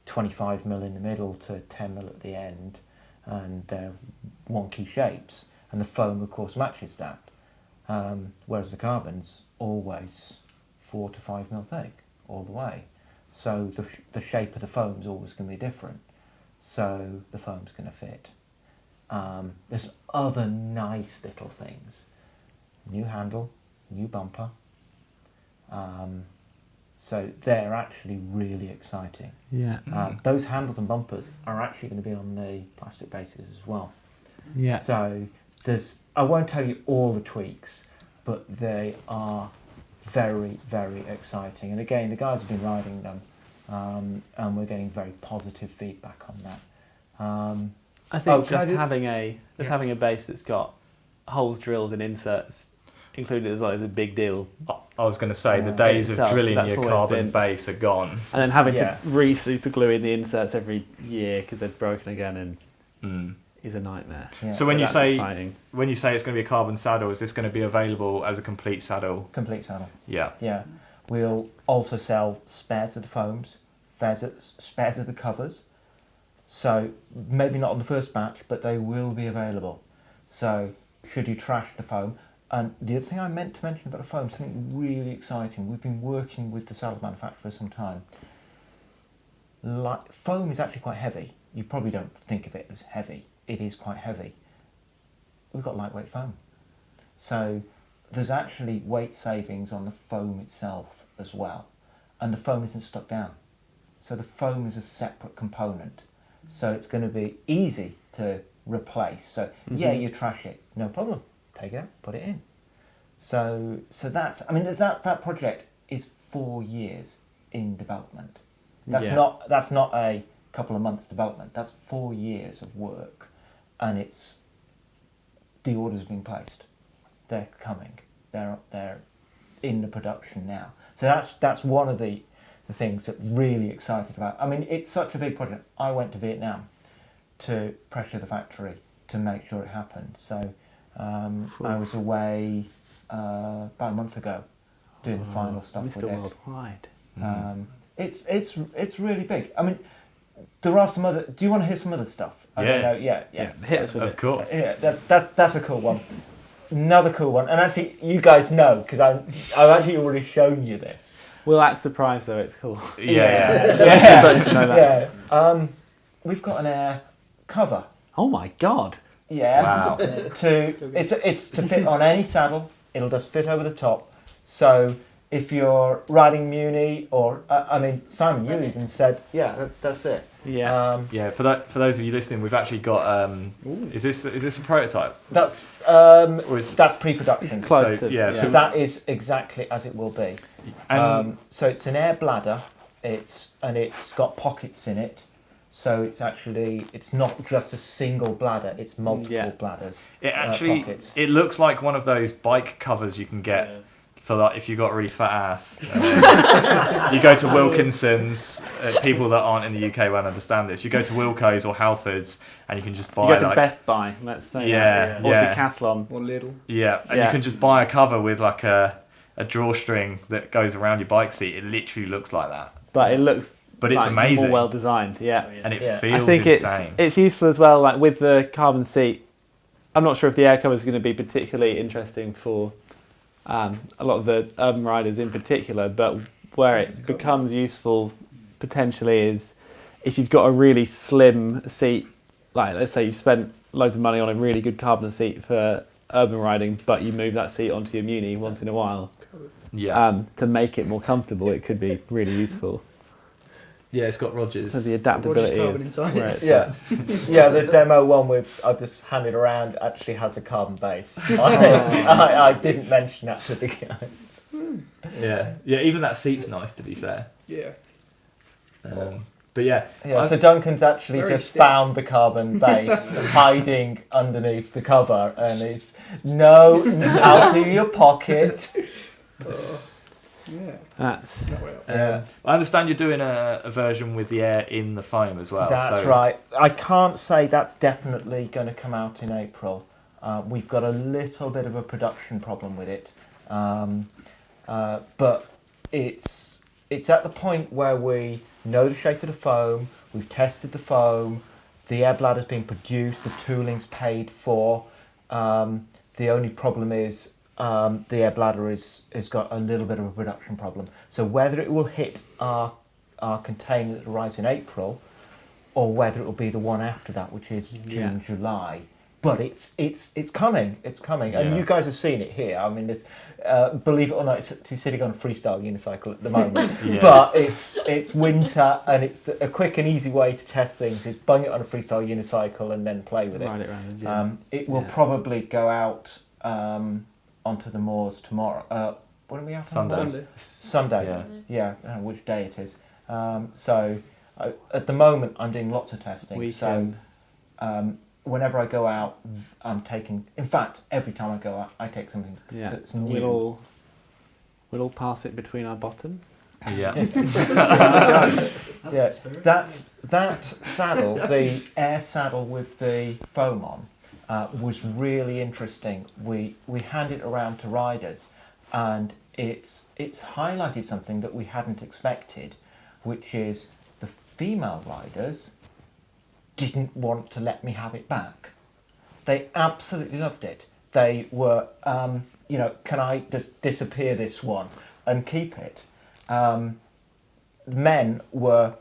25 mil in the middle to 10 mil at the end, and they're wonky shapes, and the foam of course matches that, whereas the carbon's always 4 to 5 mil thick all the way. So the shape of the foam is always going to be different. So the foam's going to fit. There's other nice little things. New handle, new bumper. So they're actually really exciting. Yeah. Those handles and bumpers are actually going to be on the plastic bases as well. Yeah. So I won't tell you all the tweaks, but they are very, very exciting. And again, the guys have been riding them, and we're getting very positive feedback on that. I think can I just do- having a base that's got holes drilled and inserts included as well is a big deal. I was going to say, the Yeah. days of Itself, drilling that's your always carbon been- base are gone. And then having Yeah. to re-super glue in the inserts every year because they're broken again and Mm. is a nightmare. Yeah. So when you that's say exciting. it's going to be a carbon saddle, is this going to be available as a complete saddle? Complete saddle. Yeah. Yeah. We'll also sell spares of the foams, spares of the covers. So maybe not on the first batch, but they will be available. So should you trash the foam? And the other thing I meant to mention about the foam, something really exciting. We've been working with the saddle manufacturer for some time. Foam is actually quite heavy. You probably don't think of it as heavy. It is quite heavy. We've got lightweight foam. So there's actually weight savings on the foam itself as well. And the foam isn't stuck down. So the foam is a separate component. So it's going to be easy to replace. So yeah, you trash it, no problem. Take it out, put it in. So that's, I mean, that project is 4 years in development. That's Yeah. not a couple of months development. That's 4 years of work, and the orders have been placed. They're coming. They're in the production now. So that's one of the things that really excited about. I mean, it's such a big project. I went to Vietnam to pressure the factory to make sure it happened. So I was away about a month ago doing the final stuff with Mr. it. Worldwide. It's really big. I mean, there are some other. Do you want to hear some other stuff? I don't know. Yeah. Hit us with Of it. course. Yeah, that's a cool one. Another cool one, and actually, you guys know because I've actually already shown you this. We'll act surprised though, it's cool. Yeah. Excited to know that. Yeah. We've got an air cover. Oh my god. Yeah. Wow. It's to fit on any saddle. It'll just fit over the top. So if you're riding Muni, or I mean, Simon, you even said, yeah, that's it. Yeah. Yeah, for those of you listening, we've actually got. Is this a prototype? That's is- that's pre-production. It's close So, to yeah, So that is exactly as it will be. And So it's an air bladder. It's got pockets in it. So it's not just a single bladder. It's multiple bladders. it actually pockets. it looks like one of those bike covers you can get for like if you've got a really fat ass. You go to Wilkinson's. People that aren't in the UK won't understand this. You go to Wilko's or Halfords and you can just buy You go to like Best Buy, let's say. Yeah, that. Or yeah. Decathlon. Or Lidl. yeah, and Yeah. you can just buy a cover with like a drawstring that goes around your bike seat. It literally looks like that, But it looks but it's like, amazing more well designed, yeah. and it Yeah. feels I think insane. it's useful as well, like with the carbon seat. I'm not sure if the air cover is going to be particularly interesting for a lot of the urban riders in particular, but where it becomes useful potentially is if you've got a really slim seat, like let's say you spent loads of money on a really good carbon seat for urban riding, but you move that seat onto your Muni once in a while Yeah, to make it more comfortable, it could be really useful. yeah, it's got Rogers. So the Rogers adaptability carbon is inside. where it's, Yeah, the demo one I've just handed around actually has a carbon base. I didn't mention that to the guys. Yeah, even that seat's nice to be fair. Yeah. But yeah, Yeah, so Duncan's actually Very just stiff. found the carbon base hiding underneath the cover, and it's out of your pocket. Yeah. that's That way up. Yeah. I understand you're doing a version with the air in the foam as well. That's so right. I can't say that's definitely going to come out in April. We've got a little bit of a production problem with it, but it's at the point where we know the shape of the foam, we've tested the foam, the air bladder's been produced, the tooling's paid for. The only problem is the air bladder has got a little bit of a production problem. So whether it will hit our our container that arrives in April, or whether it will be the one after that, which is June, July. But it's coming, and you guys have seen it here. I mean, there's, believe it or not, it's sitting on a freestyle unicycle at the moment. But it's winter, and it's a quick and easy way to test things. Is bung it on a freestyle unicycle and then play with it. Ride it around the gym. It will probably go out onto the moors tomorrow. When are we out? Sunday. Yeah, I don't know which day it is. So at the moment, I'm doing lots of testing. Weekend. So whenever I go out, I'm taking. In fact, every time I go out, I take something that's new. We'll all pass it between our bottoms. Yeah. That saddle, the air saddle with the foam on, was really interesting. We handed it around to riders, and it's highlighted something that we hadn't expected, which is the female riders didn't want to let me have it back. They absolutely loved it. They were, can I just disappear this one and keep it? Men were,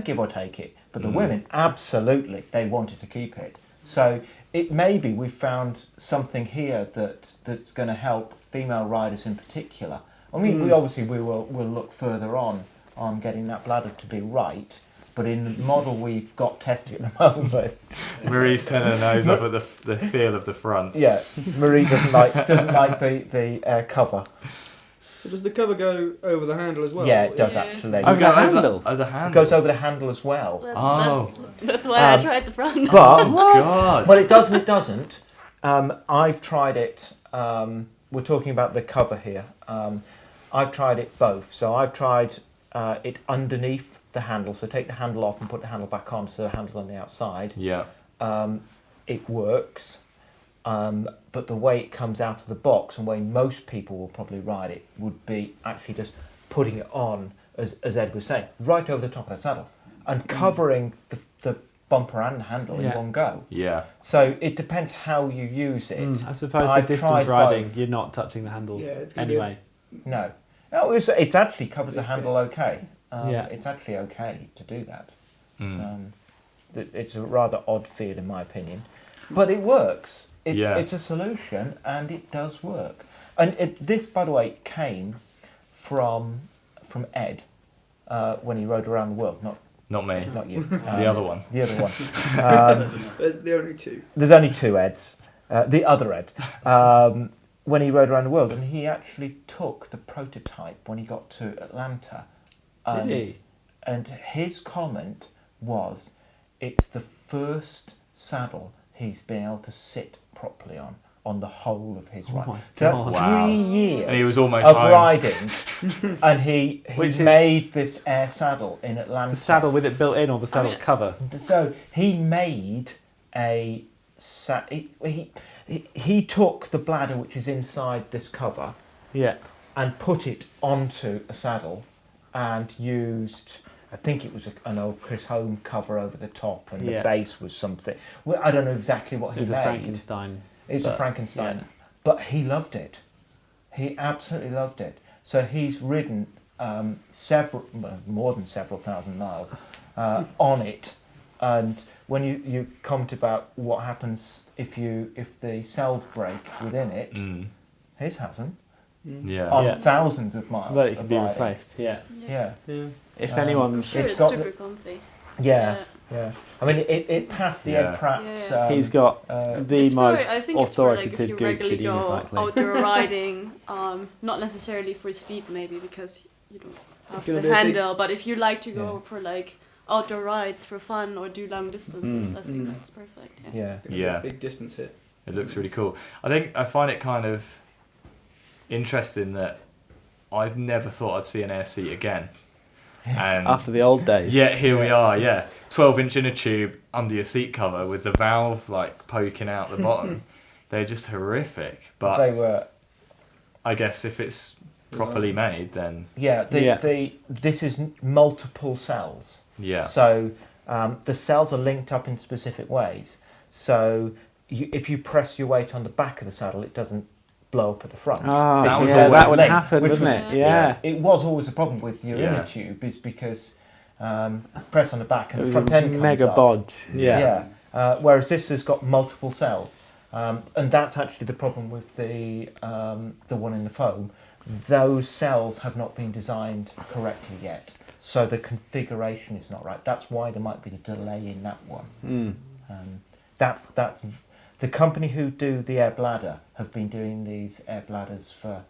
give or take it, but the women, absolutely, they wanted to keep it. So it maybe we found something here that's going to help female riders in particular. I mean, we will look further on getting that bladder to be right. But in the model we've got testing at the moment, Marie's turning her nose up at the feel of the front. Yeah, Marie doesn't like the cover. So does the cover go over the handle as well? Yeah, it does Yeah. actually. Over the handle? As a It handle. goes over the handle as well. That's why I tried the front. But God. well, it does and it doesn't. I've tried it. We're talking about the cover here. I've tried it both. So I've tried it underneath the handle. So take the handle off and put the handle back on. So the handle's on the outside. Yeah. It works. But the way it comes out of the box and the way most people will probably ride it would be actually just putting it on, as Ed was saying, right over the top of the saddle and covering the bumper and the handle in one go. Yeah. So it depends how you use it. I suppose I've with distance tried riding, both. you're not touching the handle it's anyway. No, it actually covers the handle okay. It's actually okay to do that. It's a rather odd feel in my opinion, but it works. It's a solution and it does work. And this, by the way, came from Ed when he rode around the world. Not me. Not you. The other one. The other one. There's the only two. There's only two Eds. The other Ed. When he rode around the world, and he actually took the prototype when he got to Atlanta. And, Did he? And his comment was, it's the first saddle he's been able to sit properly on the whole of his ride. my So that's God. 3 years And he was almost of home. riding, and he Which is- made this air saddle in Atlanta. The saddle with it built in or the saddle cover? So he made a he took the bladder which is inside this cover Yeah. and put it onto a saddle and used, I think it was an old Chris Home cover over the top, and the base was something. Well, I don't know exactly what he It's a made. Frankenstein. It's a Frankenstein. yeah. But he loved it. He absolutely loved it. So he's ridden more than several thousand miles on it. And when you comment about what happens if the cells break within it, his hasn't. Yeah. On thousands of miles. But it can of be riding. replaced, yeah. Yeah. If anyone... Sure, It's it's got super comfy. Yeah. I mean, it passed the Ed Pratt's. He's got the It's most I think it's for, like, if authoritative you Gooch at regularly go unicycling. outdoor riding, not necessarily for speed maybe because you don't have It's gonna the be a handle, but if you like to go for like outdoor rides for fun or do long distances, I think that's perfect. Yeah. Big distance hit. It looks really cool. I find it kind of interesting that I never thought I'd see an air seat again. And After the old days. yeah, here we are. Yeah, 12-inch inner tube under your seat cover with the valve like poking out the bottom. They're just horrific. But They were. I guess if it's properly made, then This is multiple cells. yeah. So the cells are linked up in specific ways. So if you press your weight on the back of the saddle, it doesn't blow up at the front. Oh, That was yeah, always that would linked, happen, which wouldn't was- it? Yeah. It was always a problem with your Yeah. inner tube, is because press on the back It and the was front a end comes mega up. bodge. Yeah. Yeah. Whereas this has got multiple cells, and that's actually the problem with the one in the foam. Those cells have not been designed correctly yet, so the configuration is not right. That's why there might be a delay in that one. Mm. That's the company who do the air bladder have been doing these air bladders for,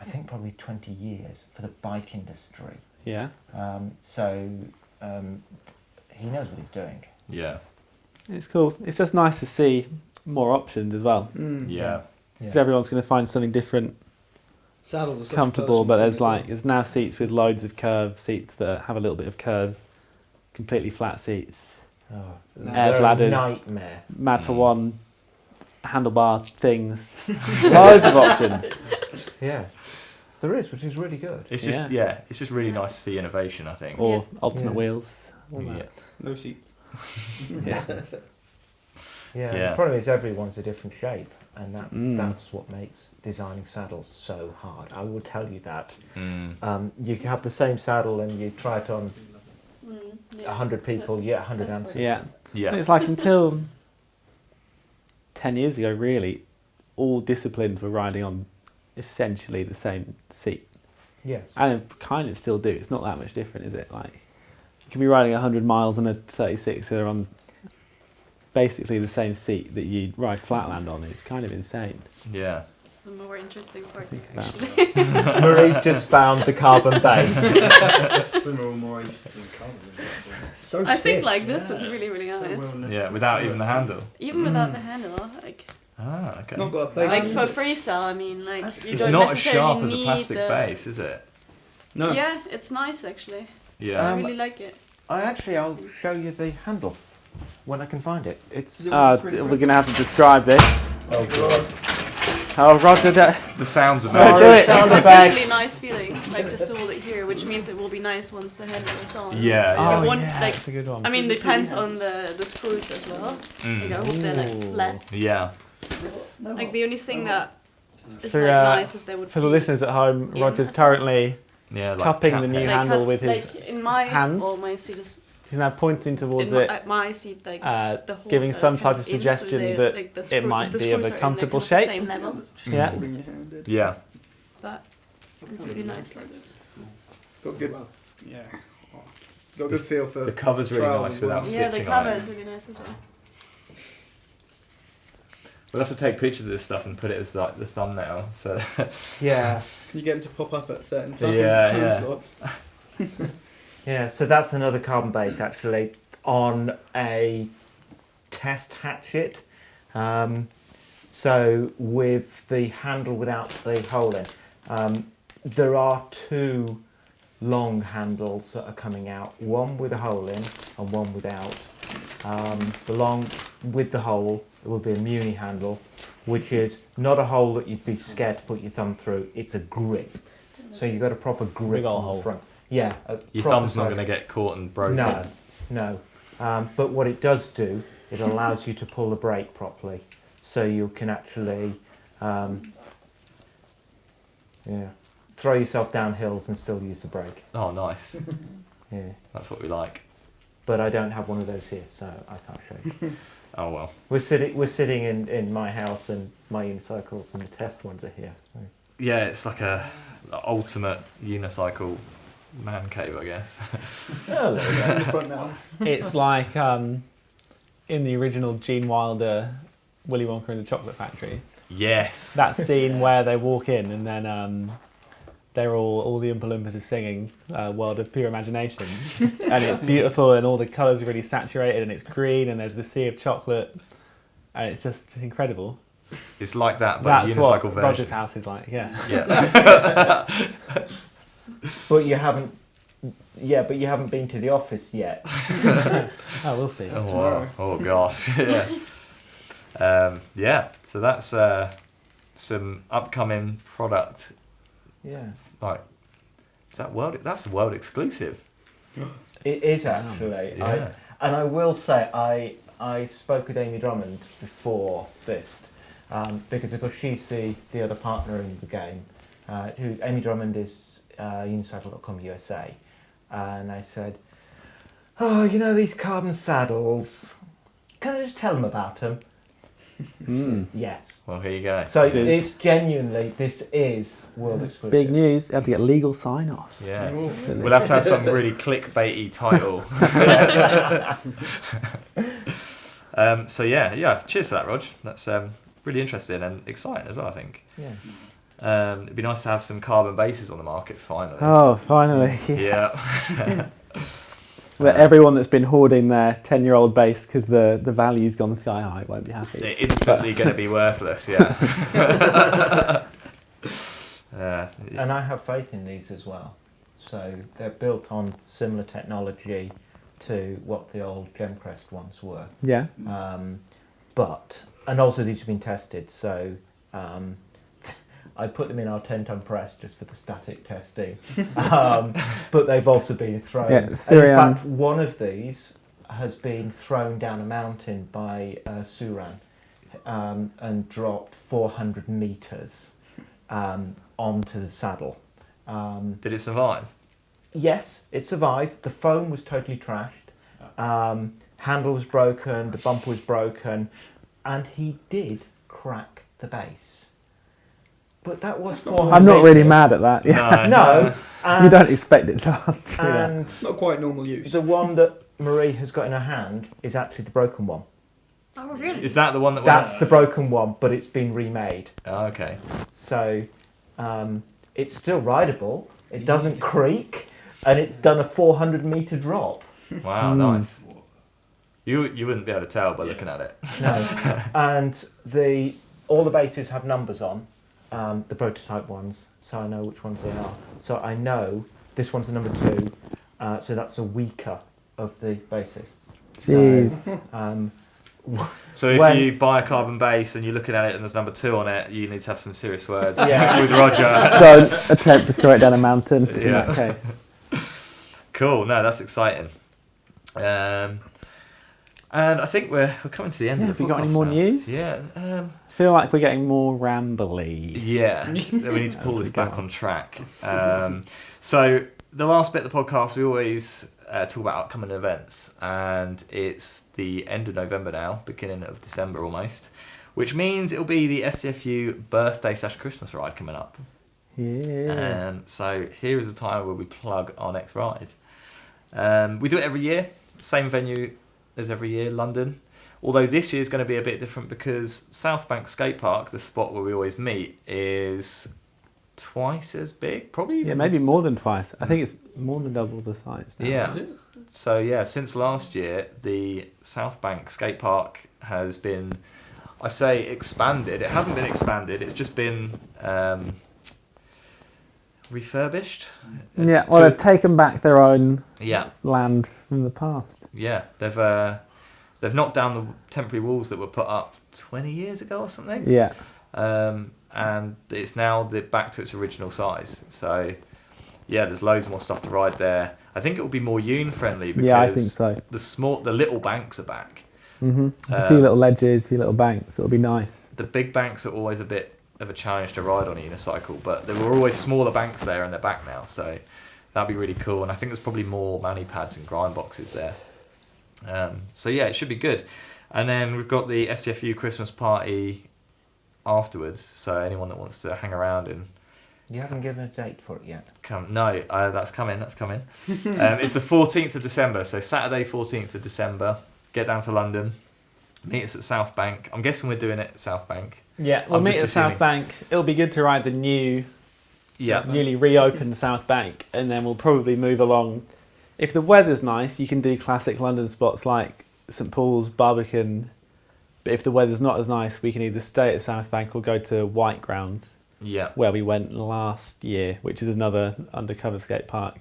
I think, probably 20 years for the bike industry. Yeah. So he knows what he's doing. Yeah. It's cool. It's just nice to see more options as well. Yeah. Because everyone's going to find something different, Saddles are such a comfortable. personal But thing there's as well. like there's now seats with loads of curve, seats that have a little bit of curve, completely flat seats. Oh, Air they're bladders. a nightmare. Mad for one, handlebar things, loads of options. Yeah, there is, which is really good. It's just it's just really nice to see innovation, I think. Or ultimate Yeah. wheels. all Yeah. that. No seats. Yeah. Yeah, Yeah. the problem is everyone's a different shape, and Mm. that's what makes designing saddles so hard. I will tell you that. Mm. You can have the same saddle and you try it on Yeah. 100 people, you get 100 that's answers. Yeah. Yeah. And it's like until 10 years ago, really, all disciplines were riding on essentially the same seat. Yes. And kind of still do. It's not that much different, is it? Like, you can be riding 100 miles on a 36er on basically the same seat that you ride flatland on. It's kind of insane. Yeah. It's the more interesting part, about. actually. Marie's just found the carbon base. Women are more interested in colours. So I think stiff. like this is really, really nice. Yeah. Without even the handle. Even without the handle, like Okay. Not got a plate. like for freestyle, I mean, like you It's don't not as necessarily sharp as a need plastic the- base, is it? No. Yeah, it's nice actually. Yeah. I really like it. I'll show you the handle when I can find it. It's We're going to have to describe this. Oh god. Oh, Roger, the sounds of Sorry, it. do it. Sound It's effects. really nice feeling, like just to hold it here, which means it will be nice once the handle is on. Yeah. Yeah. Oh, You want, yeah, like, that's a good one. I mean, depends on the screws as well. Like, I hope they're like flat. Yeah. Like the only thing that is For, like nice if they would For the be listeners at home, in Roger's as well. currently Yeah. Like cupping cat the new head. like, handle with his like in my hands. or my seat is He's now pointing towards in it, my seat like the holes giving are some kind type of in, so suggestion they- that like, the it screw- might the be of screws a are in, like, comfortable kind of the shape. same level. Yeah. Holding your hand. Yeah. That is really nice like this. Got good. Yeah. Got a good feel for The cover's really trials nice as well. without Yeah, the stitching on cover it. is really nice as well. We'll have to take pictures of this stuff and put it as like the thumbnail. So yeah. Can you get them to pop up at certain time Yeah. slots? Yeah, so that's another carbon base actually on a test hatchet. So with the handle without the hole in, there are two long handles that are coming out, one with a hole in and one without. The long with the hole will be a Muni handle, which is not a hole that you'd be scared to put your thumb through, it's a grip. So you've got a proper grip Big ol' on hole. the front. Yeah. a your proper thumb's not size- going to get caught and broken. No. But what it does do, it allows you to pull the brake properly. So you can actually throw yourself down hills and still use the brake. Oh, nice. Yeah. That's what we like. But I don't have one of those here, so I can't show you. Oh well. We're sitting in my house and my unicycles and the test ones are here. So. Yeah, it's like a ultimate unicycle man cave, I guess. Oh, there we go. In the front now. It's like in the original Gene Wilder Willy Wonka and the Chocolate Factory. Yes. That scene where they walk in and then they're all the Oompa Loompas are singing World of Pure Imagination. And it's beautiful and all the colours are really saturated and it's green and there's the sea of chocolate and it's just incredible. It's like that, but That's a what unicycle version. Roger's house is like, yeah. Yeah. But you haven't. Yeah, but you haven't been to the office yet. Oh, we'll see. Oh, tomorrow. oh gosh. Yeah. So that's some upcoming product. Yeah. Like, is that world? That's a world exclusive. It is actually. Yeah. And I will say, I spoke with Amy Drummond before this, because of course she's the other partner in the game. Who Amy Drummond is unicycle.com USA, and I said, "Oh, you know these carbon saddles? Can I just tell them about them?" Yes. Well, here you go. So Cheers. it's genuinely, this is world exclusive. Big news. You have to get legal sign off. Yeah. We'll have to have some really clickbaity title. So yeah. Cheers for that, Rog. That's really interesting and exciting as well, I think. Yeah. It'd be nice to have some carbon bases on the market finally. Oh, finally. Yeah. But everyone that's been hoarding their 10-year-old base because the value's gone sky high won't be happy. They're instantly going to be worthless, yeah. And I have faith in these as well. So they're built on similar technology to what the old Gemcrest ones were. Yeah. And also these have been tested, so I put them in our 10-ton press just for the static testing. But they've also been thrown. Yeah, And in Syrian. fact, one of these has been thrown down a mountain by Suran and dropped 400 metres onto the saddle. Did it survive? Yes, it survived. The foam was totally trashed. Handle was broken, the bumper was broken, and he did crack the base. But that was 400 I'm not really metres. mad at that. Yeah. No. You don't expect it to last through that. And Not quite normal use. the one that Marie has got in her hand is actually the broken one. Oh, really? Is that the one that That's the broken one, but it's been remade. Oh, okay. So it's still rideable. It doesn't creak, and it's done a 400 metre drop. Wow, nice. You wouldn't be able to tell by looking at it. No. And all the bases have numbers on, the prototype ones, so I know which ones they are. So I know this one's the number 2, so that's the weaker of the bases. Jeez. So, So if When- you buy a carbon base and you're looking at it and there's number 2 on it, you need to have some serious words Yeah. with Roger. Don't attempt to throw it down a mountain in Yeah. that case. Cool. No, that's exciting. And I think we're coming to the end Yeah, of the have you got any podcast more now. news? Yeah. I feel like we're getting more rambly. Yeah, we need to pull That's this a good back one. on track. So the last bit of the podcast, we always talk about upcoming events, and it's the end of November now, beginning of December almost, which means it'll be the STFU birthday/Christmas ride coming up. Yeah. So here is the time where we plug our next ride. We do it every year, same venue as every year, London. Although this year is going to be a bit different because South Bank Skate Park, the spot where we always meet, is twice as big, probably. Yeah, maybe more than twice. I think it's more than double the size now. Yeah. Is it? So yeah, since last year, the South Bank Skate Park has been, I say, expanded. It hasn't been expanded. It's just been refurbished. Yeah, well, they've taken back their own Yeah, land from the past. yeah. They've knocked down the temporary walls that were put up 20 years ago or something. Yeah. And it's now back to its original size. So yeah, there's loads more stuff to ride there. I think it will be more friendly because Yeah, I think so. the little banks are back. There's a few little ledges, a few little banks. It'll be nice. The big banks are always a bit of a challenge to ride on a unicycle, but there were always smaller banks there and they're back now. So that'd be really cool. And I think there's probably more mani pads and grind boxes there. So yeah, it should be good. And then we've got the STFU Christmas party afterwards. So anyone that wants to hang around and you haven't given a date for it yet. come, no, that's coming. It's the 14th of December. So Saturday, 14th of December. Get down to London. Meet us at South Bank. I'm guessing we're doing it at South Bank. Yeah, we'll I'm meet just at South assuming. Bank. It'll be good to ride the newly reopened South Bank, and then we'll probably move along. If the weather's nice, you can do classic London spots like St Paul's, Barbican. But if the weather's not as nice, we can either stay at South Bank or go to White Grounds, Yeah. where we went last year, which is another undercover skate park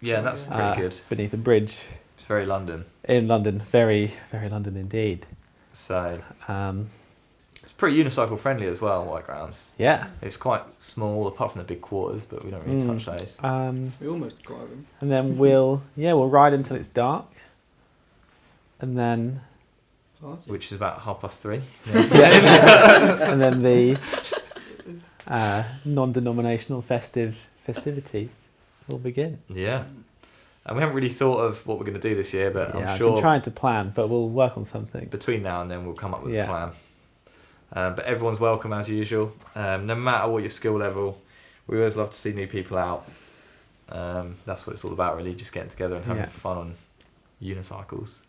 Yeah, that's pretty good. beneath a bridge It's very London. in London. Very, very London indeed. So Um, it's pretty unicycle friendly as well, White Grounds. yeah. It's quite small apart from the big quarters, but we don't really touch those. We almost drive them. And then we'll ride until it's dark, and then Party. which is about 3:30. And then the non-denominational festivities will begin. Yeah. And we haven't really thought of what we're going to do this year, but Yeah, I'm I've sure been trying to plan, but we'll work on something. between now and then we'll come up with Yeah. a plan. But everyone's welcome as usual. No matter what your skill level, we always love to see new people out. That's what it's all about, really, just getting together and having Yeah. fun on unicycles.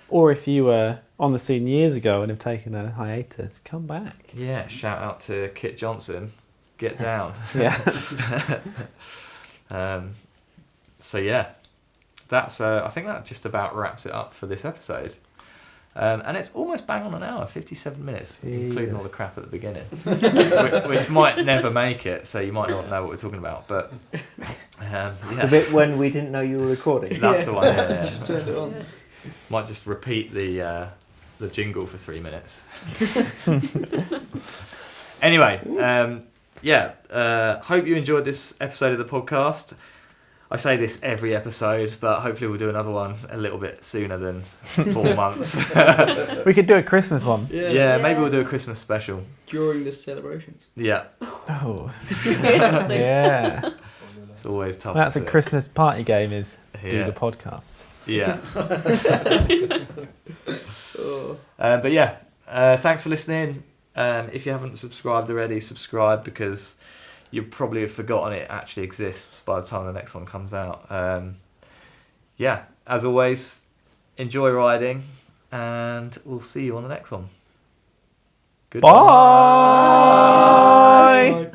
Or if you were on the scene years ago and have taken a hiatus, come back. Yeah, shout out to Kit Johnson. Get down. Yeah. So yeah, that's. I think that just about wraps it up for this episode. And it's almost bang on an hour, 57 minutes, including all the crap at the beginning, which might never make it. So you might not know what we're talking about, but yeah, The bit when we didn't know you were recording. that's the one. Yeah. Just turned it on. Might just repeat the jingle for 3 minutes. Anyway, hope you enjoyed this episode of the podcast. I say this every episode, but hopefully we'll do another one a little bit sooner than 4 months. We could do a Christmas one. Yeah, maybe we'll do a Christmas special. During the celebrations. Yeah, Oh, Interesting. yeah. it's always tough. That's a to- Christmas party game, is do Yeah. the podcast. Yeah. Oh. But yeah, thanks for listening. If you haven't subscribed already, subscribe, because you probably have forgotten it actually exists by the time the next one comes out. Yeah, as always, enjoy riding, and we'll see you on the next one. Goodbye. Bye. Bye.